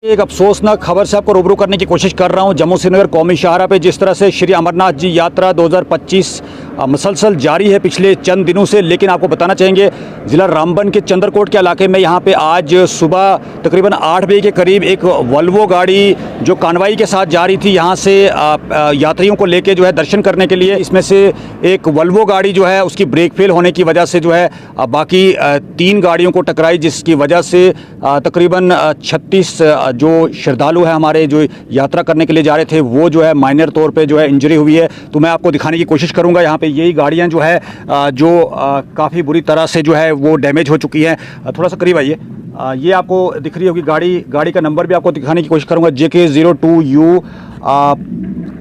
एक अफसोसनाक खबर से आपको रूबरू करने की कोशिश कर रहा हूं। जम्मू श्रीनगर कौमी शाहरा पे जिस तरह से श्री अमरनाथ जी यात्रा 2025 मुसलसल जारी है पिछले चंद दिनों से, लेकिन आपको बताना चाहेंगे ज़िला रामबन के चंद्रकोट के इलाके में यहाँ पे आज सुबह तकरीबन 8 बजे के करीब एक वल्वो गाड़ी जो कानवाई के साथ जा रही थी यहाँ से यात्रियों को लेके जो है दर्शन करने के लिए, इसमें से एक वल्वो गाड़ी जो है उसकी ब्रेक फेल होने की वजह से जो है बाकी 3 गाड़ियों को टकराई, जिसकी वजह से तकरीबन 36 जो श्रद्धालु है हमारे जो यात्रा करने के लिए जा रहे थे वो जो है माइनर तौर पे जो है इंजरी हुई है। तो मैं आपको दिखाने की कोशिश करूंगा। यहाँ पे यही गाड़ियाँ जो है जो काफ़ी बुरी तरह से जो है वो डैमेज हो चुकी हैं। थोड़ा सा करीब आइए, ये आपको दिख रही होगी गाड़ी का नंबर भी आपको दिखाने की कोशिश करूंगा, JK02U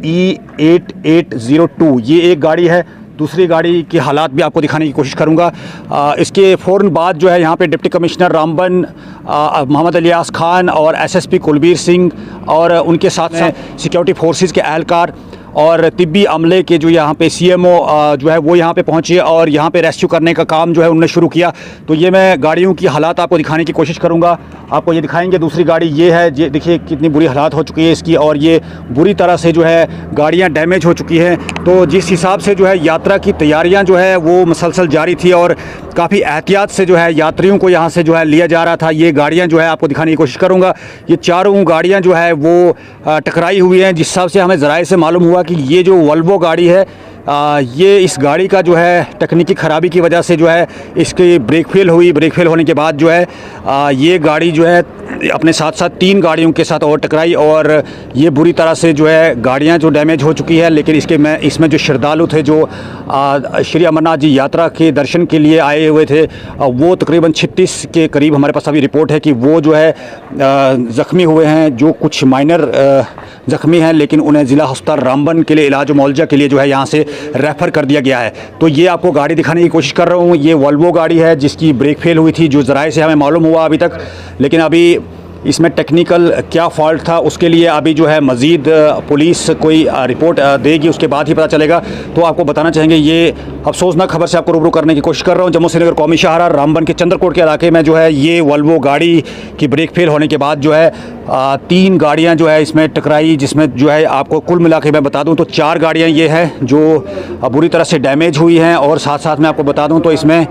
E8802। ये एक गाड़ी है। दूसरी गाड़ी की हालात भी आपको दिखाने की कोशिश करूंगा। इसके फ़ौरन बाद जो है यहाँ पे डिप्टी कमिश्नर रामबन मोहम्मद इलियास खान और SSP कुलबीर सिंह और उनके साथ सिक्योरिटी फोर्सेस के एहलकार और तिब्बी अमले के जो यहाँ पे CMO जो है वो यहाँ पे पहुँचे और यहाँ पे रेस्क्यू करने का काम जो है उन्होंने शुरू किया। तो ये मैं गाड़ियों की हालात आपको दिखाने की कोशिश करूँगा। आपको ये दिखाएंगे। दूसरी गाड़ी ये है, ये देखिए कितनी बुरी हालात हो चुकी है इसकी, और ये बुरी तरह से जो है गाड़ियाँ डैमेज हो चुकी हैं। तो जिस हिसाब से जो है यात्रा की तैयारियाँ जो है वो मुसलसल जारी थी और काफ़ी एहतियात से जो है यात्रियों को यहाँ से जो है लिया जा रहा था। ये गाड़ियाँ जो है आपको दिखाने की कोशिश करूँगा। ये चारों गाड़ियाँ जो है वो टकराई हुई हैं। जिस हिसाब से हमें ज़राए से मालूम हुआ कि ये जो वल्वो गाड़ी है ये इस गाड़ी का जो है तकनीकी ख़राबी की वजह से जो है इसकी ब्रेक फेल हुई। ब्रेक फेल होने के बाद जो है ये गाड़ी जो है अपने साथ साथ 3 गाड़ियों के साथ और टकराई और ये बुरी तरह से जो है गाड़ियां जो डैमेज हो चुकी है। लेकिन इसमें जो श्रद्धालु थे जो श्री अमरनाथ जी यात्रा के दर्शन के लिए आए हुए थे वो तकरीबन 36 के करीब हमारे पास अभी रिपोर्ट है कि वो जो है ज़ख्मी हुए हैं। जो कुछ माइनर ज़ख्मी हैं लेकिन उन्हें ज़िला अस्पताल रामबन के लिए इलाज मुआवजा के लिए जो है यहाँ से रेफ़र कर दिया गया है। तो ये आपको गाड़ी दिखाने की कोशिश कर रहा हूँ। ये वल्वो गाड़ी है जिसकी ब्रेक फेल हुई थी, जो ज़राए से हमें मालूम हुआ अभी तक। लेकिन अभी इसमें टेक्निकल क्या फ़ॉल्ट था उसके लिए अभी जो है मज़ीद पुलिस कोई रिपोर्ट देगी, उसके बाद ही पता चलेगा। तो आपको बताना चाहेंगे ये अफसोसनाक खबर से आपको रूबरू करने की कोशिश कर रहा हूँ। जम्मू श्रीनगर कौमी शाहरा रामबन के चंद्रकोट के इलाके में जो है ये वल्वो गाड़ी की ब्रेक फेल होने के बाद जो है 3 गाड़ियाँ जो है इसमें टकराई, जिसमें जो है आपको कुल मिला के मैं बता दूँ तो 4 गाड़ियाँ ये हैं जो बुरी तरह से डैमेज हुई हैं। और साथ साथ मैं आपको बता दूँ तो इसमें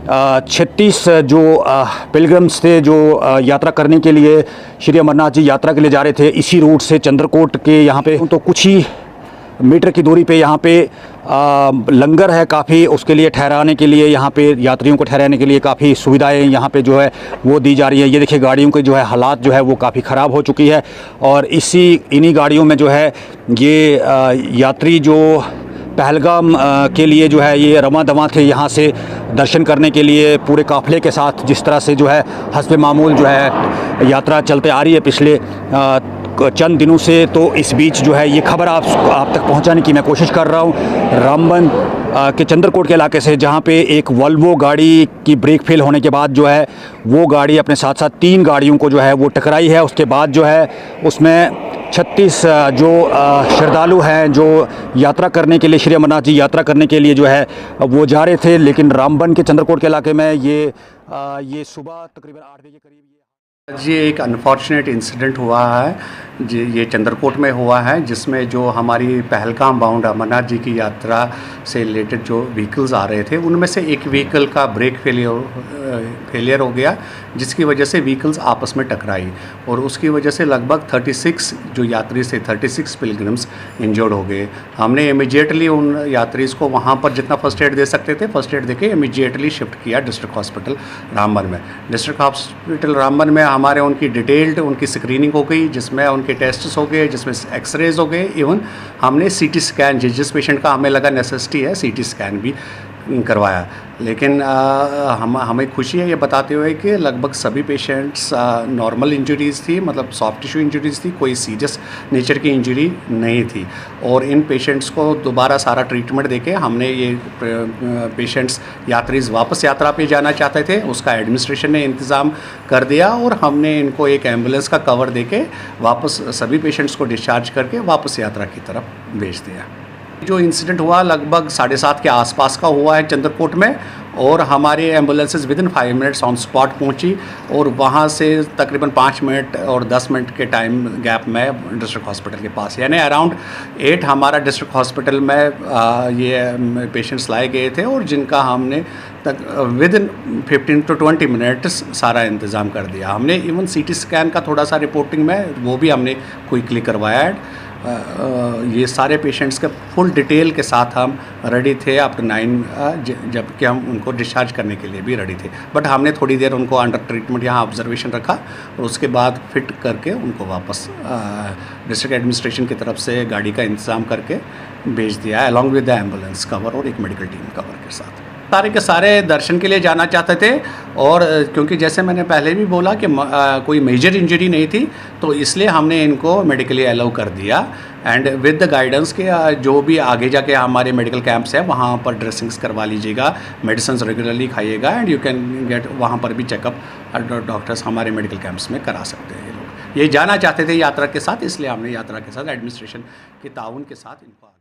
36 जो पिलग्रिम्स थे जो यात्रा करने के लिए श्री अमरनाथ जी यात्रा के लिए जा रहे थे इसी रूट से चंद्रकोट के यहाँ पे, तो कुछ ही मीटर की दूरी पे यहाँ पे लंगर है काफ़ी, उसके लिए ठहराने के लिए यहाँ पे यात्रियों को ठहराने के लिए काफ़ी सुविधाएं यहाँ पे जो है वो दी जा रही है। ये देखिए गाड़ियों के जो है हालात जो है वो काफ़ी ख़राब हो चुकी है और इन्हीं गाड़ियों में जो है ये यात्री जो पहलगाम के लिए जो है ये रवां दवां थे यहाँ से दर्शन करने के लिए पूरे काफ़िले के साथ। जिस तरह से जो है हस्बे मामूल जो है यात्रा चलते आ रही है पिछले चंद दिनों से, तो इस बीच जो है ये खबर आप तक पहुंचाने की मैं कोशिश कर रहा हूं रामबन के चंद्रकोट के इलाके से, जहां पे एक वल्वो गाड़ी की ब्रेक फेल होने के बाद जो है वो गाड़ी अपने साथ साथ 3 गाड़ियों को जो है वो टकराई है। उसके बाद जो है उसमें 36 जो श्रद्धालु हैं जो यात्रा करने के लिए श्री अमरनाथ जी यात्रा करने के लिए जो है वो जा रहे थे। लेकिन रामबन के चंद्रकोट के इलाके में ये सुबह तकरीबन 8 बजे के करीब ये एक अनफॉर्चुनेट इंसिडेंट हुआ है ये चंद्रकोट में हुआ है, जिसमें जो हमारी पहलगाम बाउंड अमरनाथ जी की यात्रा से रिलेटेड जो व्हीकल्स आ रहे थे उनमें से एक व्हीकल का ब्रेक फेलियर हो गया, जिसकी वजह से व्हीकल्स आपस में टकराई और उसकी वजह से लगभग 36 जो यात्री से 36 पिलग्रिम्स इंजर्ड हो गए। हमने इमीडिएटली उन यात्रीज़ को वहाँ पर जितना फर्स्ट एड दे सकते थे फर्स्ट एड देके इमीडिएटली शिफ्ट किया डिस्ट्रिक्ट हॉस्पिटल रामबन में। डिस्ट्रिक्ट हॉस्पिटल रामबन में हमारे उनकी डिटेल्ड उनकी स्क्रीनिंग हो गई, जिसमें उनके टेस्ट्स हो गए, जिसमें एक्सरेज हो गए। इवन हमने CT स्कैन जिस पेशेंट का हमें लगा नेसेसिटी है CT स्कैन भी करवाया। लेकिन हमें खुशी है ये बताते हुए कि लगभग सभी पेशेंट्स नॉर्मल इंजरीज़ थी, मतलब सॉफ्ट टिश्यू इंजरीज़ थी, कोई सीरियस नेचर की इंजरी नहीं थी। और इन पेशेंट्स को दोबारा सारा ट्रीटमेंट देके हमने ये पेशेंट्स यात्रीज़ वापस यात्रा पे जाना चाहते थे उसका एडमिनिस्ट्रेशन ने इंतज़ाम कर दिया और हमने इनको एक एम्बुलेंस का कवर देके वापस सभी पेशेंट्स को डिस्चार्ज करके वापस यात्रा की तरफ भेज दिया। जो इंसिडेंट हुआ लगभग 7:30 के आसपास का हुआ है चंद्रकोट में, और हमारी ambulances with in 5 minutes on spot पहुंची और वहां से तकरीबन 5 मिनट और 10 मिनट के टाइम गैप में डिस्ट्रिक्ट हॉस्पिटल के पास, यानी अराउंड 8 हमारा डिस्ट्रिक्ट हॉस्पिटल में ये पेशेंट्स लाए गए थे और जिनका हमने तक विद इन 15 to 20 मिनट्स सारा इंतज़ाम कर दिया हमने। इवन CT स्कैन का थोड़ा सा रिपोर्टिंग में वो भी हमने क्विकली करवाया है। ये सारे पेशेंट्स के फुल डिटेल के साथ हम रेडी थे आफ्टर 9, जबकि हम उनको डिस्चार्ज करने के लिए भी रेडी थे, बट हमने थोड़ी देर उनको अंडर ट्रीटमेंट यहाँ ऑब्जर्वेशन रखा और उसके बाद फिट करके उनको वापस डिस्ट्रिक्ट एडमिनिस्ट्रेशन की तरफ से गाड़ी का इंतज़ाम करके भेज दिया along with the ambulance cover और एक मेडिकल टीम कवर के साथ। सारे के सारे दर्शन के लिए जाना चाहते थे और क्योंकि जैसे मैंने पहले भी बोला कि कोई मेजर इंजरी नहीं थी तो इसलिए हमने इनको मेडिकली अलाउ कर दिया एंड विद द गाइडेंस के जो भी आगे जाके हमारे मेडिकल कैंप्स है वहाँ पर ड्रेसिंग्स करवा लीजिएगा, मेडिसिन रेगुलरली खाइएगा एंड यू कैन गेट वहाँ पर भी चेकअप डॉक्टर्स हमारे मेडिकल कैंप्स में करा सकते हैं। ये लोग ये जाना चाहते थे यात्रा के साथ, इसलिए हमने यात्रा के साथ एडमिनिस्ट्रेशन के ताउन के साथ इनको